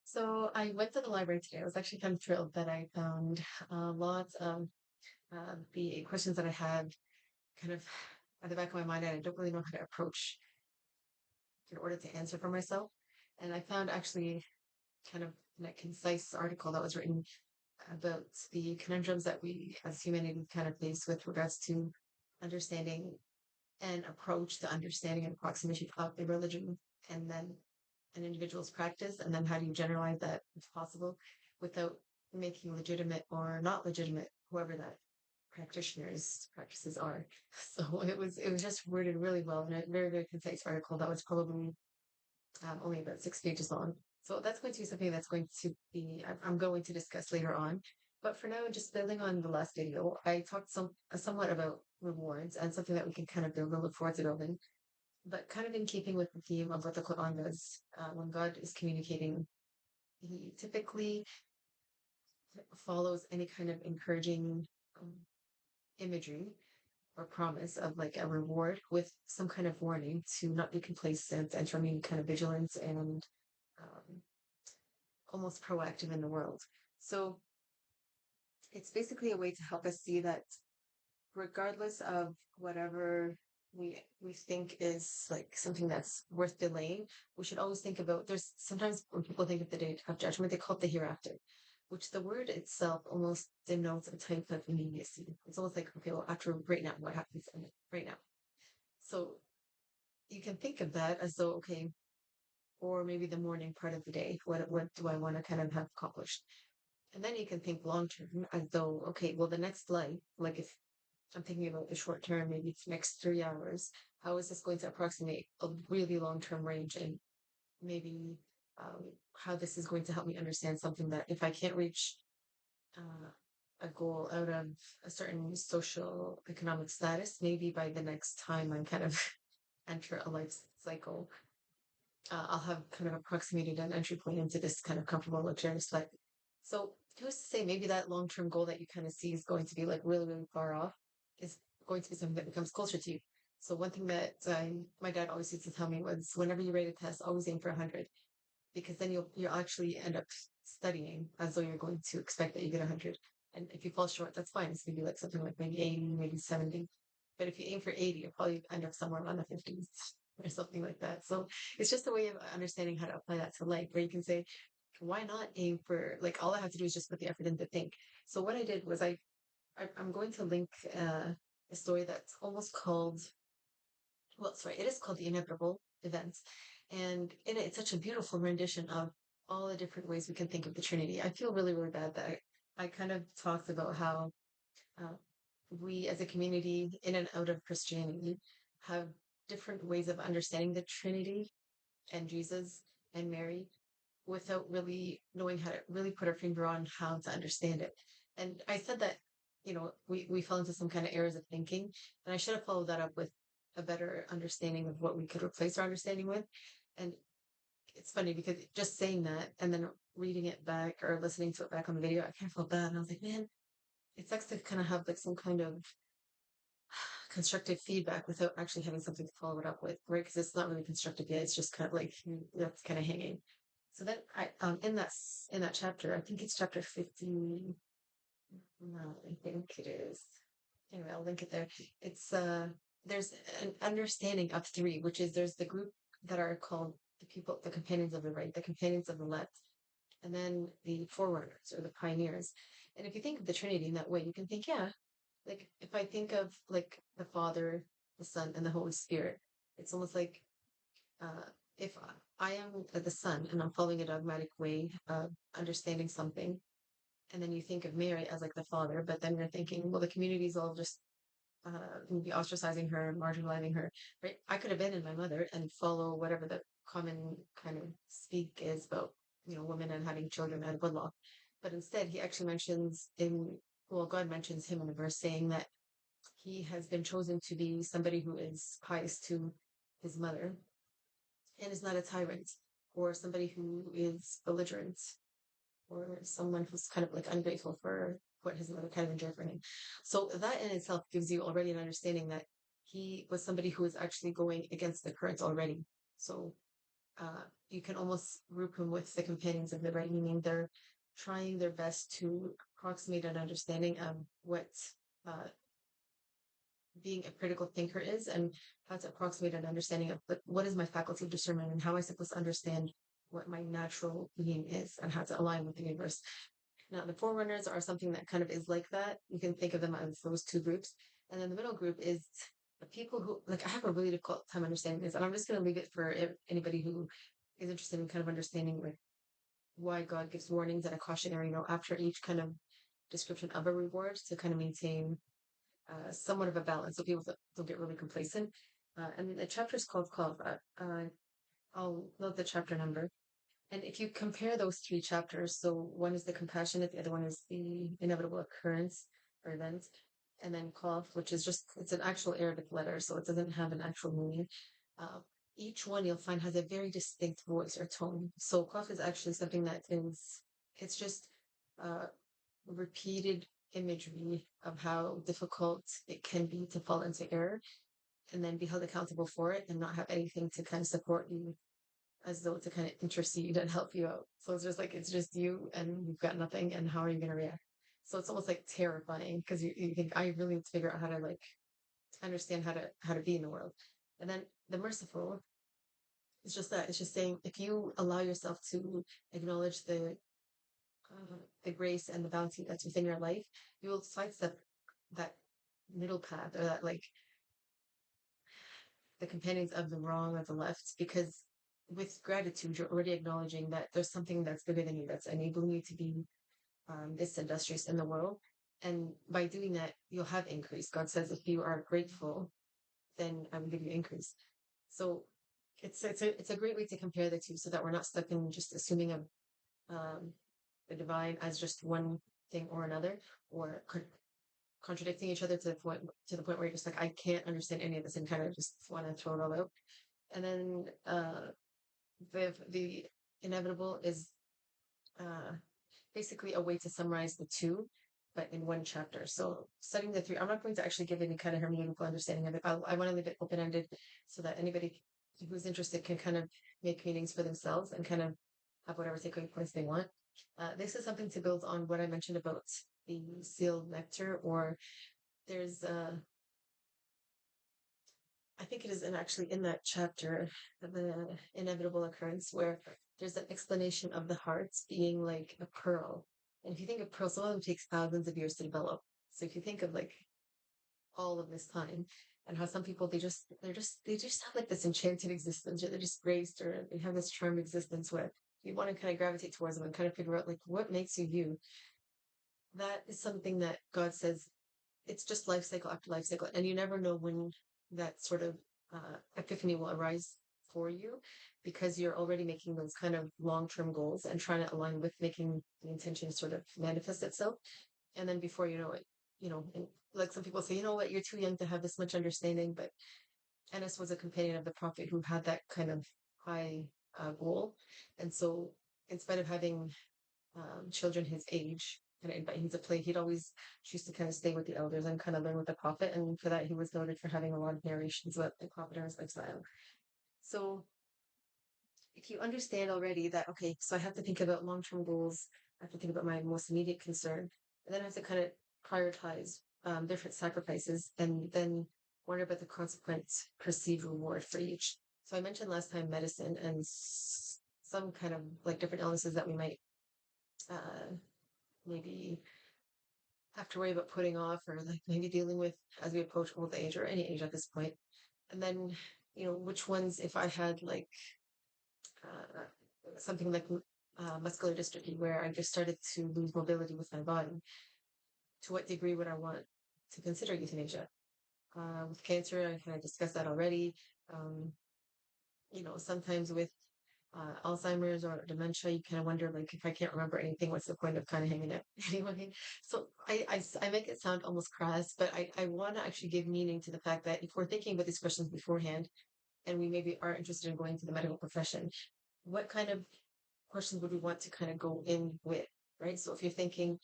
So I went to the library today. I was actually kind of thrilled that I found lots of the questions that I had kind of at the back of my mind, and I don't really know how to approach in order to answer for myself. And I found actually kind of a concise article that was written about the conundrums that we as humanity kind of face with regards to understanding and approach to understanding and approximation of a religion and then an individual's practice, and then how do you generalize that if possible without making legitimate or not legitimate whoever that practitioner's practices are. So it was just worded really well in a very, very concise article that was probably only about 6 pages long. So that's going to be something that's going to be I'm going to discuss later on. But for now, just building on the last video, I talked somewhat about rewards and something that we can kind of build and look forward to building. But kind of in keeping with the theme of what the Quran does, when God is communicating, he typically follows any kind of encouraging um, imagery or promise of like a reward with some kind of warning to not be complacent and to remain kind of vigilant and um, almost proactive in the world. So it's basically a way to help us see that regardless of whatever we think is like something that's worth delaying, we should always think about there's sometimes when people think of the day of judgment, they call it the hereafter, which the word itself almost denotes a type of immediacy. It's almost like, okay, well, after right now, what happens right now? So you can think of that as though, okay, or maybe the morning part of the day, what do I want to kind of have accomplished? And then you can think long term as though, okay, well, the next life, like if I'm thinking about the short term, maybe it's next 3 hours. How is this going to approximate a really long term range? And maybe how this is going to help me understand something that if I can't reach uh, a goal out of a certain social economic status, maybe by the next time I'm kind of enter a life cycle, I'll have kind of approximated an entry point into this kind of comfortable, luxurious life. So who's to say maybe that long term goal that you kind of see is going to be like really, really far off is going to be something that becomes closer to you. So one thing that my dad always used to tell me was whenever you rate a test, always aim for 100 because then you'll actually end up studying as though you're going to expect that you get 100. And if you fall short, that's fine. It's maybe like something like maybe 80, maybe 70. But if you aim for 80, you'll probably end up somewhere around the 50s or something like that. So it's just a way of understanding how to apply that to life, where you can say, why not aim for like all I have to do is just put the effort in to think. So what I did was I'm going to link a story that's almost called well, sorry, it is called the inevitable events, and in it, it's such a beautiful rendition of all the different ways we can think of the Trinity. I feel really, really bad that I kind of talked about how uh, we as a community in and out of Christianity have different ways of understanding the Trinity and Jesus and Mary without really knowing how to really put our finger on how to understand it. And I said that, we fell into some kind of errors of thinking, and I should have followed that up with a better understanding of what we could replace our understanding with. And it's funny because just saying that and then reading it back or listening to it back on the video, I kind of felt bad. And I was like, man, it sucks to kind of have like some kind of constructive feedback without actually having something to follow it up with, right? Because it's not really constructive yet. It's just kind of like that's kind of hanging. So then I in that chapter, I think it's chapter 15. No, I think it is. Anyway, I'll link it there. It's there's an understanding of three, which is there's the group that are called the people, the companions of the right, the companions of the left, and then the forerunners or the pioneers. And if you think of the Trinity in that way, you can think, yeah, like if I think of like the Father, the Son, and the Holy Spirit, it's almost like if I am the Son and I'm following a dogmatic way of understanding something, and then you think of Mary as like the father, but then you're thinking, well, the community's all just be ostracizing her, marginalizing her, right? I could abandon my mother and follow whatever the common kind of speak is about, women and having children and wedlock. But instead, he actually mentions God mentions him in a verse saying that he has been chosen to be somebody who is pious to his mother and is not a tyrant or somebody who is belligerent or someone who's kind of like ungrateful for what his mother kind of endured for him. So that in itself gives you already an understanding that he was somebody who was actually going against the current already. So you can almost group them with the companions of the right, meaning they're trying their best to approximate an understanding of what uh, being a critical thinker is and how to approximate an understanding of what is my faculty of discernment and how am I supposed to understand what my natural being is and how to align with the universe. Now, the forerunners are something that kind of is like that. You can think of them as those two groups. And then the middle group is the people who, like, I have a really difficult time understanding this. And I'm just going to leave it for anybody who is interested in kind of understanding, like, why God gives warnings and a cautionary note after each kind of description of a reward to kind of maintain somewhat of a balance so people don't get really complacent. And the chapter is called I'll note the chapter number. And if you compare those three chapters, so one is the compassionate, the other one is the inevitable occurrence or event, and then Qaf, which is just, it's an actual Arabic letter, so it doesn't have an actual meaning. Uh, each one you'll find has a very distinct voice or tone. So Qaf is actually something that is, it's just uh, repeated imagery of how difficult it can be to fall into error and then be held accountable for it and not have anything to kind of support you as though to kind of intercede and help you out. So it's just like it's just you and you've got nothing and how are you gonna react? So it's almost like terrifying because you think I really need to figure out how to like understand how to be in the world. And then the merciful is just that it's just saying if you allow yourself to acknowledge the grace and the bounty that's within your life, you will sidestep that middle path or that like the companions of the wrong or the left because with gratitude you're already acknowledging that there's something that's bigger than you that's enabling you to be this industrious in the world, and by doing that you'll have increase. God says if you are grateful then I will give you increase. So it's a great way to compare the two so that we're not stuck in just assuming of um, the divine as just one thing or another or contradicting each other to the point where you're just like I can't understand any of this and kind of just want to throw it all out. And then the inevitable is uh, basically a way to summarize the two, but in one chapter. So studying the three, I'm not going to actually give any kind of hermeneutical understanding of it. I want to leave it open ended so that anybody who's interested can kind of make meanings for themselves and kind of have whatever takeaway points they want. This is something to build on what I mentioned about the sealed nectar, or there's I think it is actually in that chapter, the inevitable occurrence, where there's an explanation of the hearts being like a pearl. And if you think of pearls, some of them takes thousands of years to develop. So if you think of like all of this time and how some people they just have like this enchanted existence, or they're just graced, or they have this charmed existence where you want to kind of gravitate towards them and kind of figure out like what makes you you. That is something that God says it's just life cycle after life cycle, and you never know when that sort of epiphany will arise for you because you're already making those kind of long-term goals and trying to align with making the intention sort of manifest itself. And then before you know it, and like some people say, you know what, you're too young to have this much understanding, but Enes was a companion of the prophet who had that kind of high goal. And so instead of having children his age and invite him to play, he'd always choose to kind of stay with the elders and kind of learn with the prophet. And for that, he was noted for having a lot of narrations about the prophet and his lifestyle. So if you understand already that, okay, so I have to think about long-term goals, I have to think about my most immediate concern, and then I have to kind of prioritize different sacrifices and then wonder about the consequent perceived reward for each. So I mentioned last time medicine and some kind of like different illnesses that we might uh, maybe have to worry about putting off or like maybe dealing with as we approach old age or any age at this point. And then, which ones, if I had like something like muscular dystrophy where I just started to lose mobility with my body, to what degree would I want to consider euthanasia? With cancer, I kind of discussed that already. Um, sometimes with Alzheimer's or dementia, you kind of wonder, like, if I can't remember anything, what's the point of kind of hanging out anyway? So I make it sound almost crass, but I want to actually give meaning to the fact that if we're thinking about these questions beforehand and we maybe are interested in going to the medical profession, what kind of questions would we want to kind of go in with, right? So if you're thinking,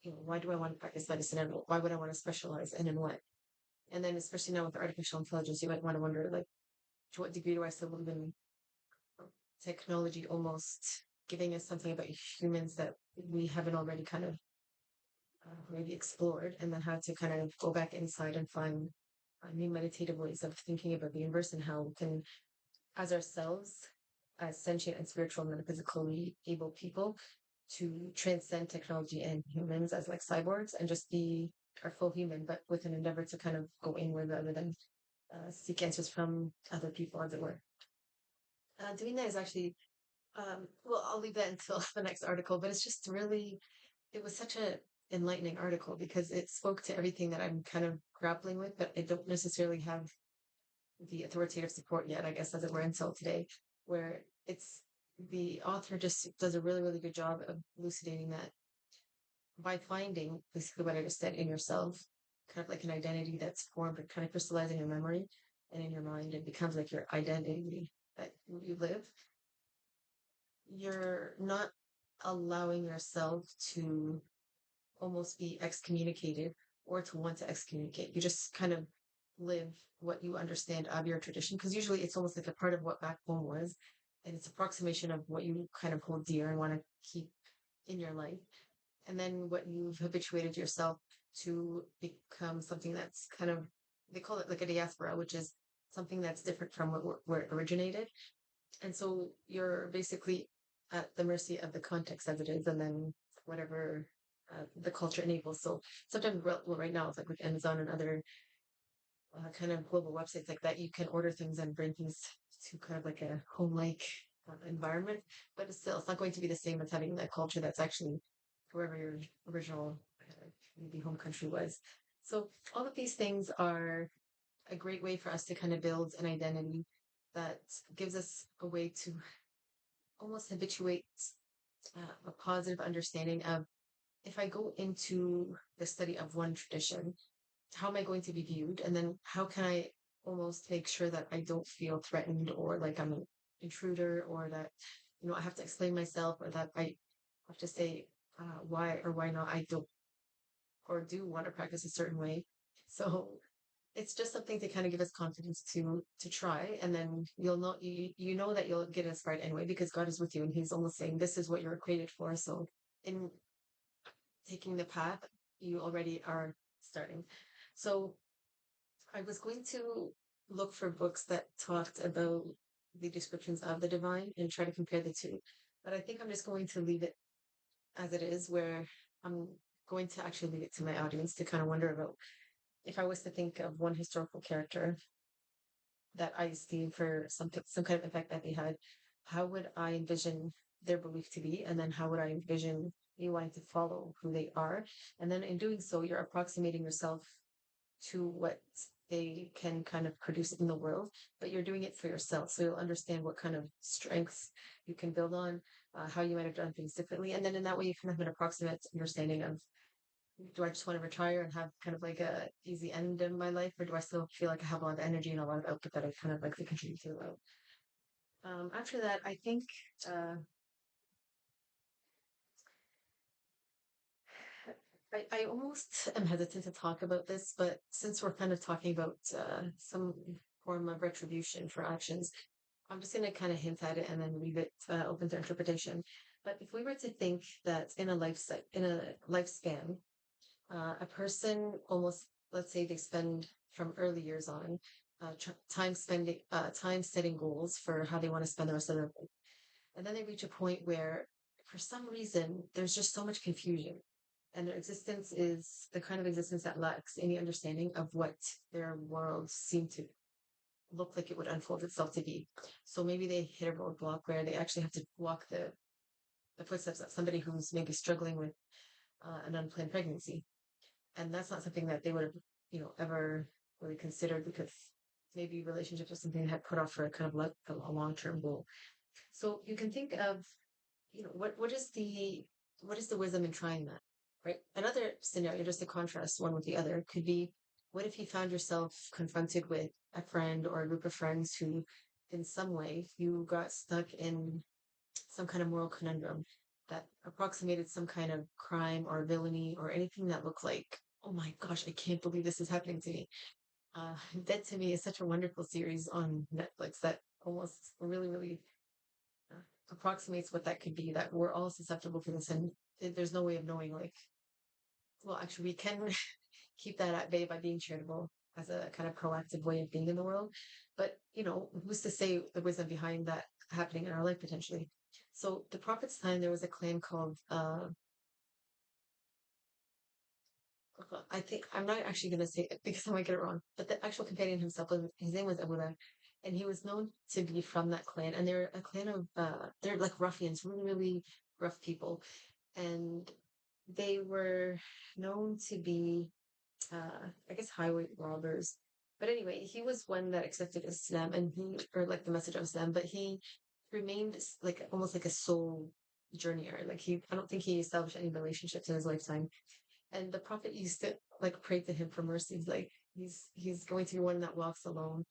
why do I want to practice medicine and why would I want to specialize and in what? And then especially now with artificial intelligence, you might want to wonder, like, to what degree do I still believe in technology almost giving us something about humans that we haven't already kind of maybe explored, and then how to kind of go back inside and find new meditative ways of thinking about the universe and how we can, as ourselves, as sentient and spiritual and physically able people, to transcend technology and humans as like cyborgs and just be our full human, but with an endeavor to kind of go inward rather than seek answers from other people, as it were. Doing that is actually, well, I'll leave that until the next article, but it's just really, it was such a enlightening article because it spoke to everything that I'm kind of grappling with, but I don't necessarily have the authoritative support yet, I guess, as it were, until today, where it's the author just does a really, really good job of elucidating that by finding basically what I just said in yourself, kind of like an identity that's formed and kind of crystallizing in memory and in your mind, it becomes like your identity that you live. You're not allowing yourself to almost be excommunicated or to want to excommunicate. You just kind of live what you understand of your tradition, because usually it's almost like a part of what back home was, and it's approximation of what you kind of hold dear and want to keep in your life. And then what you've habituated yourself to become something that's kind of, they call it like a diaspora, which is something that's different from where it originated. And so you're basically at the mercy of the context as it is, and then whatever the culture enables. So sometimes, well, right now, it's like with Amazon and other kind of global websites like that, you can order things and bring things to kind of like a home-like environment, but it's not going to be the same as having that culture that's actually wherever your original maybe home country was. So all of these things are a great way for us to kind of build an identity that gives us a way to almost habituate a positive understanding of, if I go into the study of one tradition, how am I going to be viewed? And then how can I almost make sure that I don't feel threatened or like I'm an intruder, or that, I have to explain myself, or that I have to say why or why not I don't or do want to practice a certain way. So it's just something to kind of give us confidence to try, and then you'll know you know that you'll get inspired anyway because God is with you, and He's almost saying this is what you're created for. So in taking the path, you already are starting. So I was going to look for books that talked about the descriptions of the divine and try to compare the two. But I think I'm just going to leave it as it is, where I'm going to actually leave it to my audience to kind of wonder about, if I was to think of one historical character that I see for some kind of effect that they had, how would I envision their belief to be? And then how would I envision you wanting to follow who they are? And then in doing so, you're approximating yourself to what they can kind of produce in the world, but you're doing it for yourself. So you'll understand what kind of strengths you can build on, how you might have done things differently. And then in that way, you can have an approximate understanding of, do I just want to retire and have kind of like a easy end in my life, or do I still feel like I have a lot of energy and a lot of output that I kind of like to contribute to? After that, I think I almost am hesitant to talk about this, but since we're kind of talking about some form of retribution for actions, I'm just going to kind of hint at it and then leave it open to interpretation. But if we were to think that in a lifespan, a person almost, let's say they spend from early years on time setting goals for how they want to spend the rest of their life, and then they reach a point where, for some reason, there's just so much confusion, and their existence is the kind of existence that lacks any understanding of what their world seemed to look like it would unfold itself to be. So maybe they hit a roadblock where they actually have to walk the footsteps of somebody who's maybe struggling with an unplanned pregnancy. And that's not something that they would have, ever really considered, because maybe relationships was something they had put off for a kind of like a long-term goal. So you can think of, what is the wisdom in trying that, right? Another scenario, just to contrast one with the other, could be, what if you found yourself confronted with a friend or a group of friends who, in some way, you got stuck in some kind of moral conundrum that approximated some kind of crime or villainy or anything that looked like, oh my gosh, I can't believe this is happening to me. Dead to Me is such a wonderful series on Netflix that almost really, really approximates what that could be, that we're all susceptible to this, and there's no way of knowing, like, well, actually, we can keep that at bay by being charitable as a kind of proactive way of being in the world. But, who's to say the wisdom behind that happening in our life potentially? So the prophet's time, there was a clan called, I think, I'm not actually going to say it because I might get it wrong, but the actual companion himself, his name was Abu, and he was known to be from that clan. And they're a clan of, they're like ruffians, really, really rough people. And they were known to be, I guess, highway robbers. But anyway, he was one that accepted Islam, and or like the message of Islam, but he remained like almost like a soul journeyer. Like I don't think he established any relationships in his lifetime. And the prophet used to like pray to him for mercy. Like he's going to be one that walks alone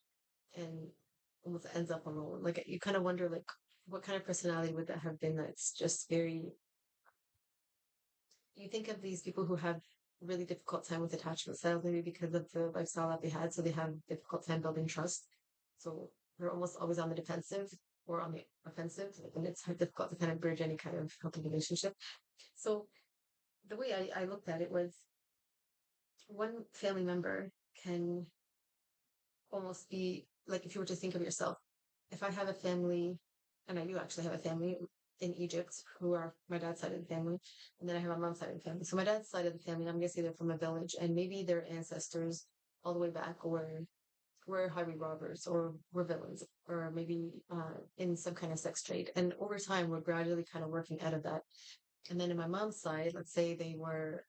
and almost ends up alone. Like you kind of wonder like what kind of personality would that have been, that's just very, you think of these people who have really difficult time with attachment styles, maybe because of the lifestyle that they had. So they have difficult time building trust. So they're almost always on the defensive or on the offensive, and it's difficult to kind of bridge any kind of healthy relationship. So the way I looked at it was, one family member can almost be like, if you were to think of yourself, if I have a family, and I do actually have a family in Egypt who are my dad's side of the family, and then I have my mom's side of the family. So my dad's side of the family, I'm gonna say they're from a village, and maybe their ancestors all the way back were highway robbers or were villains, or maybe in some kind of sex trade. And over time, we're gradually kind of working out of that. And then in my mom's side, let's say they were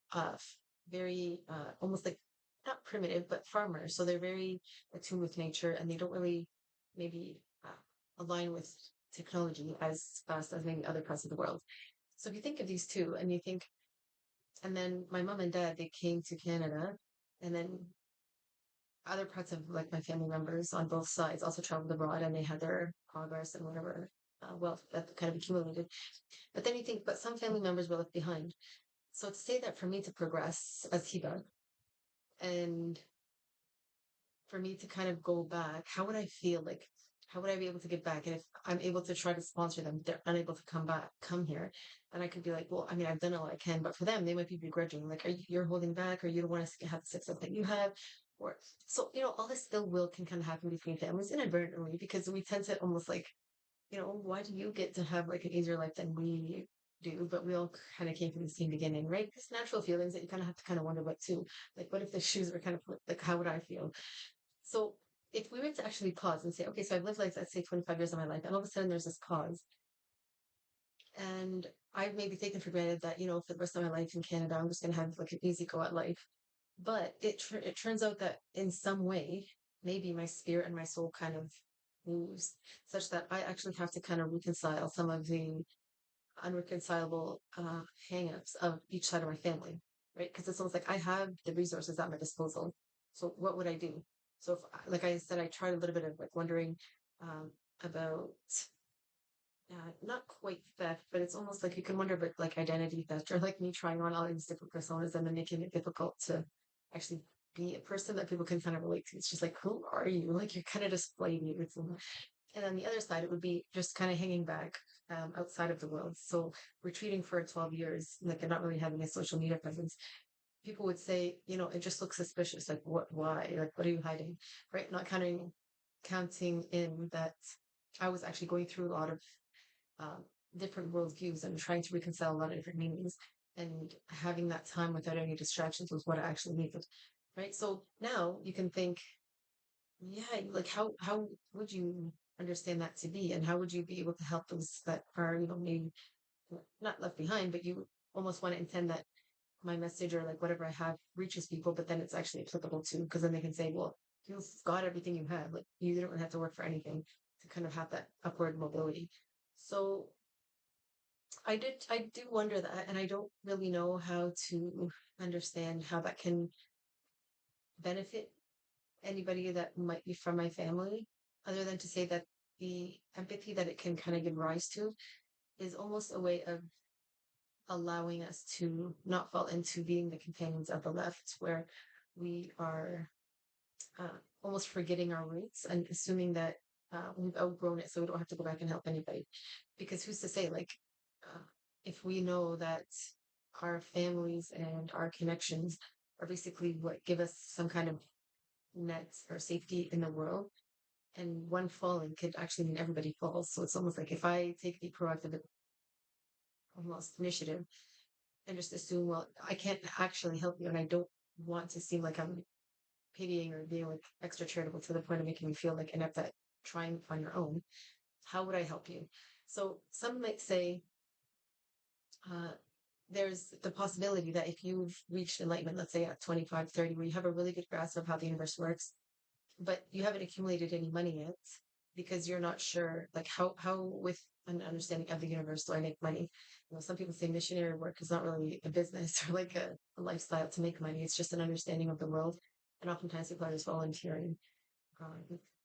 very almost like not primitive, but farmers. So they're very attuned with nature, and they don't really maybe align with technology as fast as maybe other parts of the world. So if you think of these two and you think, and then my mom and dad, they came to Canada, and then other parts of like my family members on both sides also traveled abroad, and they had their progress and whatever wealth that kind of accumulated. But then you think, but some family members were left behind. So to say that for me to progress as Hiba, and for me to kind of go back, how would I feel? Like, how would I be able to get back? And if I'm able to try to sponsor them, they're unable to come here. And I could be like, well, I mean, I've done all I can, but for them, they might be begrudging. Like, you're holding back, or you don't want to have the success that you have. Or so, all this ill will can kind of happen between families inadvertently, because we tend to almost like, why do you get to have like an easier life than we do? But we all kind of came from the same beginning, right? It's natural feelings that you kind of have to kind of wonder about too. Like, what if the shoes were kind of like, how would I feel? So if we were to actually pause and say, okay, so I've lived like, let's say 25 years of my life, and all of a sudden there's this pause, and I've maybe taken for granted that, for the rest of my life in Canada, I'm just going to have like an easy go at life. But it turns out that in some way, maybe my spirit and my soul kind of moves, such that I actually have to kind of reconcile some of the unreconcilable hang-ups of each side of my family, right? Because it's almost like I have the resources at my disposal. So what would I do? So if, like I said, I tried a little bit of like wondering about not quite theft, but it's almost like you can wonder about like identity theft, or like me trying on all these different personas and then making it difficult to actually be a person that people can kind of relate to. It's just like, who are you? Like you're kind of displaying you. And on the other side, it would be just kind of hanging back outside of the world. So retreating for 12 years, like and not really having a social media presence. People would say, it just looks suspicious. Like, what, why? Like, what are you hiding? Right? Not counting in that I was actually going through a lot of um, different worldviews and trying to reconcile a lot of different meanings. And having that time without any distractions was what I actually needed. Right. So now you can think, yeah, like how would you understand that to be, and how would you be able to help those that are, maybe not left behind, but you almost want to intend that my message or like whatever I have reaches people, but then it's actually applicable to, because then they can say, well, you've got everything you have. Like you don't have to work for anything to kind of have that upward mobility. So I do wonder that, and I don't really know how to understand how that can benefit anybody that might be from my family, other than to say that the empathy that it can kind of give rise to is almost a way of allowing us to not fall into being the companions of the left, where we are almost forgetting our roots and assuming that we've outgrown it, so we don't have to go back and help anybody. Because who's to say, like, uh, if we know that our families and our connections are basically what give us some kind of nets or safety in the world, and one falling could actually mean everybody falls. So it's almost like if I take the proactive almost initiative and just assume, well, I can't actually help you, and I don't want to seem like I'm pitying or being like extra charitable to the point of making me feel like inept at trying on your own. How would I help you? So some might say uh, there's the possibility that if you've reached enlightenment, let's say at 25, 30, where you have a really good grasp of how the universe works, but you haven't accumulated any money yet because you're not sure, like how with an understanding of the universe do I make money? You know, some people say missionary work is not really a business or like a lifestyle to make money. It's just an understanding of the world. And oftentimes people are just volunteering.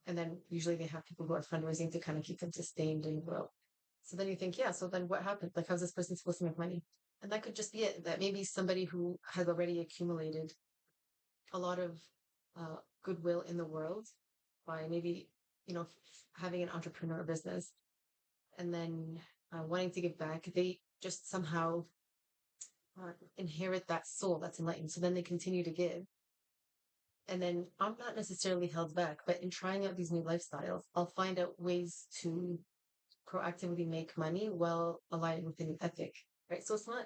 And then usually they have people who are fundraising to kind of keep them sustained and grow. So then you think, yeah, so then what happened? Like, how's this person supposed to make money? And that could just be it. That maybe somebody who has already accumulated a lot of goodwill in the world by maybe, having an entrepreneur business and then wanting to give back, they just somehow inherit that soul that's enlightened. So then they continue to give. And then I'm not necessarily held back, but in trying out these new lifestyles, I'll find out ways to proactively make money while aligning with an ethic, right? So it's not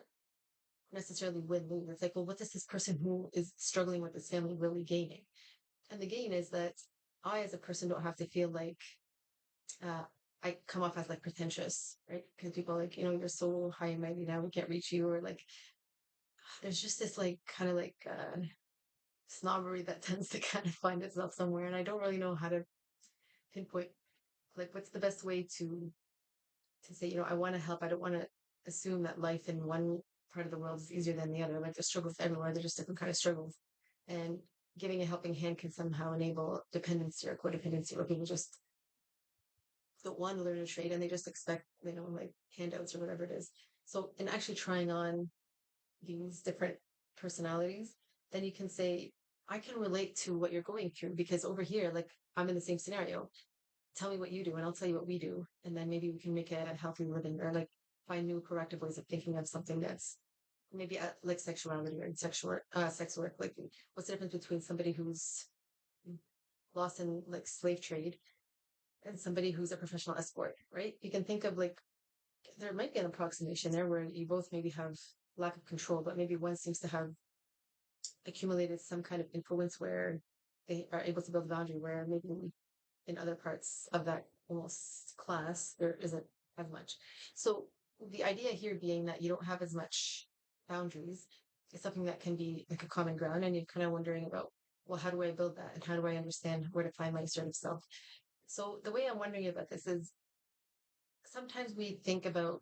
necessarily win-lose. It's like, well, what does this person who is struggling with this family really gaining? And the gain is that I, as a person, don't have to feel like uh, I come off as like pretentious, right? Because people are like, you're so high and mighty now, we can't reach you, or like, there's just this like kind of like snobbery that tends to kind of find itself somewhere, and I don't really know how to pinpoint like what's the best way to say, I want to help. I don't want to assume that life in one part of the world is easier than the other. Like there's struggles everywhere. They're just different kind of struggles. And giving a helping hand can somehow enable dependency or codependency where people just don't want to learn a trade and they just expect, like handouts or whatever it is. So in actually trying on these different personalities, then you can say, I can relate to what you're going through because over here, like I'm in the same scenario. Tell me what you do and I'll tell you what we do. And then maybe we can make a healthy living or like find new corrective ways of thinking of something that's maybe like sexuality or sexual sex work. Like what's the difference between somebody who's lost in like slave trade and somebody who's a professional escort, right? You can think of like there might be an approximation there where you both maybe have lack of control, but maybe one seems to have accumulated some kind of influence where they are able to build a boundary where maybe in other parts of that almost class, there isn't as much. So the idea here being that you don't have as much boundaries is something that can be like a common ground. And you're kind of wondering about, well, how do I build that? And how do I understand where to find my assertive self? So the way I'm wondering about this is sometimes we think about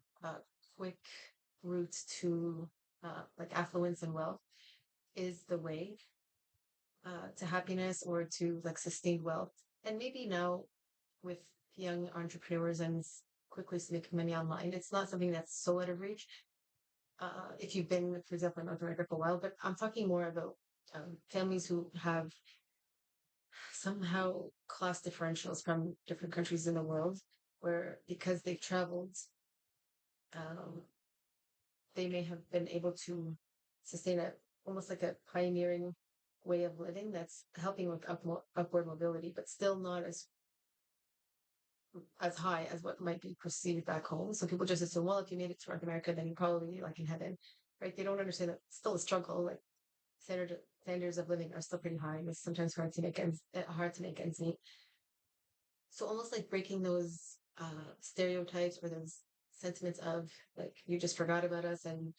quick routes to like affluence and wealth is the way to happiness or to like sustained wealth. And maybe now with young entrepreneurs and quickly making money online, it's not something that's so out of reach. If you've been, for example, in North America for a while, but I'm talking more about families who have somehow class differentials from different countries in the world, where because they've traveled, um, they may have been able to sustain a almost like a pioneering way of living that's helping with upward mobility, but still not as high as what might be perceived back home. So people just assume, well, if you made it to North America, then you're probably like in heaven, right? They don't understand that it's still a struggle. Like standards of living are still pretty high. And it's sometimes hard to make ends meet. So almost like breaking those stereotypes or those sentiments of like you just forgot about us and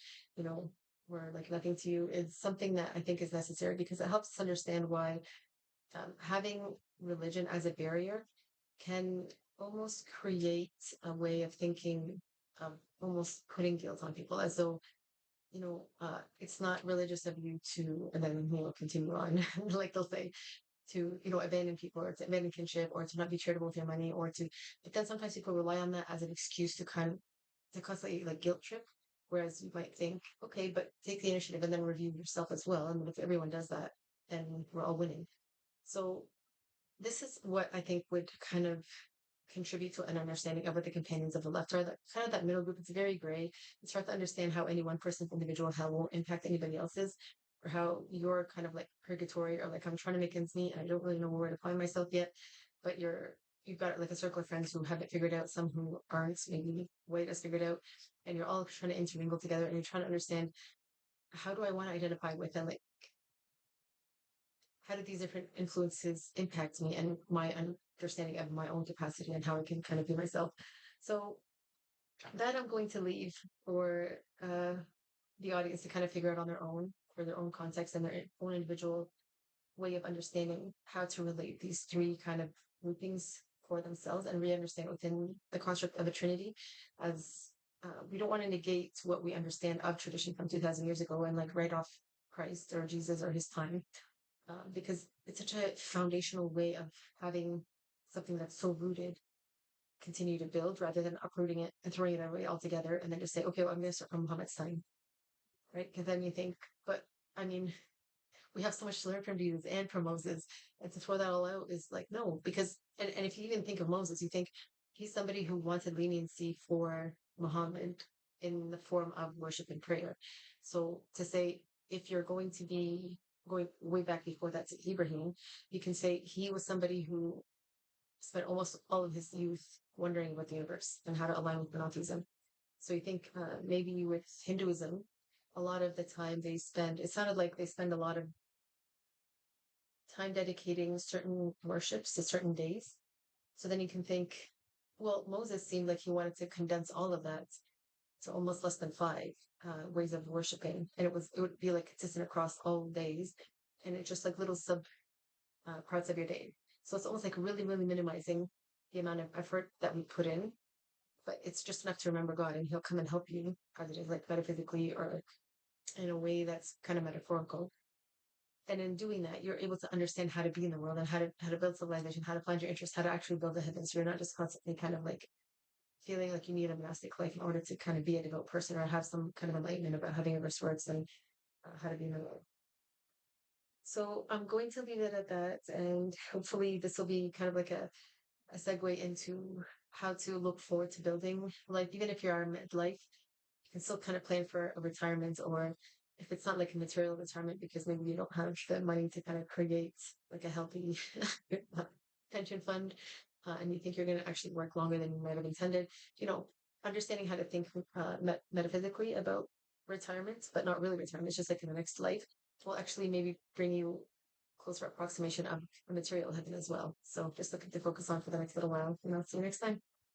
we're like nothing to you is something that I think is necessary because it helps us understand why having religion as a barrier can almost create a way of thinking of almost putting guilt on people as though it's not religious of you to and then continue on like they'll say to abandon people or to abandon kinship or to not be charitable with your money or to but then sometimes people rely on that as an excuse to constantly like guilt trip, whereas you might think, okay, but take the initiative and then review yourself as well, and if everyone does that then we're all winning. So this is what I think would kind of contribute to an understanding of what the companions of the left are. That kind of that middle group. It's very gray. It's hard to understand how any one person's individual hell won't impact anybody else's, or how you're kind of like purgatory, or like I'm trying to make ends meet and I don't really know where to find myself yet. But you've got like a circle of friends who have it figured out, some who aren't, maybe way less figured out, and you're all trying to intermingle together and you're trying to understand, how do I want to identify with, and like how do these different influences impact me and my understanding of my own capacity and how I can kind of be myself. So that I'm going to leave for the audience to kind of figure out on their own, for their own context and their own individual way of understanding how to relate these three kind of groupings for themselves, and re-understand within the construct of a Trinity, as we don't want to negate what we understand of tradition from 2000 years ago and like write off Christ or Jesus or his time, because it's such a foundational way of having something that's so rooted continue to build, rather than uprooting it and throwing it away altogether and then just say, okay, well, I'm going to start from Muhammad's time, right? Because then you think, but I mean, we have so much to learn from Jesus and from Moses. And to throw that all out is like, no, because, and if you even think of Moses, you think he's somebody who wanted leniency for Muhammad in the form of worship and prayer. So to say, if you're going to be going way back before that to Ibrahim, you can say he was somebody who spent almost all of his youth wondering about the universe and how to align with monotheism. So you think maybe with Hinduism, a lot of the time it sounded like they spend a lot of time dedicating certain worships to certain days. So then you can think, well, Moses seemed like he wanted to condense all of that to almost less than five ways of worshiping, and it would be like consistent across all days, and it's just like little sub parts of your day. So it's almost like really, really minimizing the amount of effort that we put in, but it's just enough to remember God, and He'll come and help you, either like metaphysically or in a way that's kind of metaphorical. And in doing that, you're able to understand how to be in the world and how to build civilization, how to find your interest, how to actually build the heavens. So you're not just constantly kind of like feeling like you need a monastic life in order to kind of be a devout person, or have some kind of enlightenment about how the universe works and how to be in the world. So I'm going to leave it at that, and hopefully this will be kind of like a segue into how to look forward to building life, even if you're midlife. You can still kind of plan for a retirement, or if it's not like a material retirement because maybe you don't have the money to kind of create like a healthy pension fund, and you think you're going to actually work longer than you might have intended, you know, understanding how to think metaphysically about retirement, but not really retirement, it's just like in the next life, will actually maybe bring you closer approximation of a material heaven as well. So just looking to focus on for the next little while, and I'll see you next time.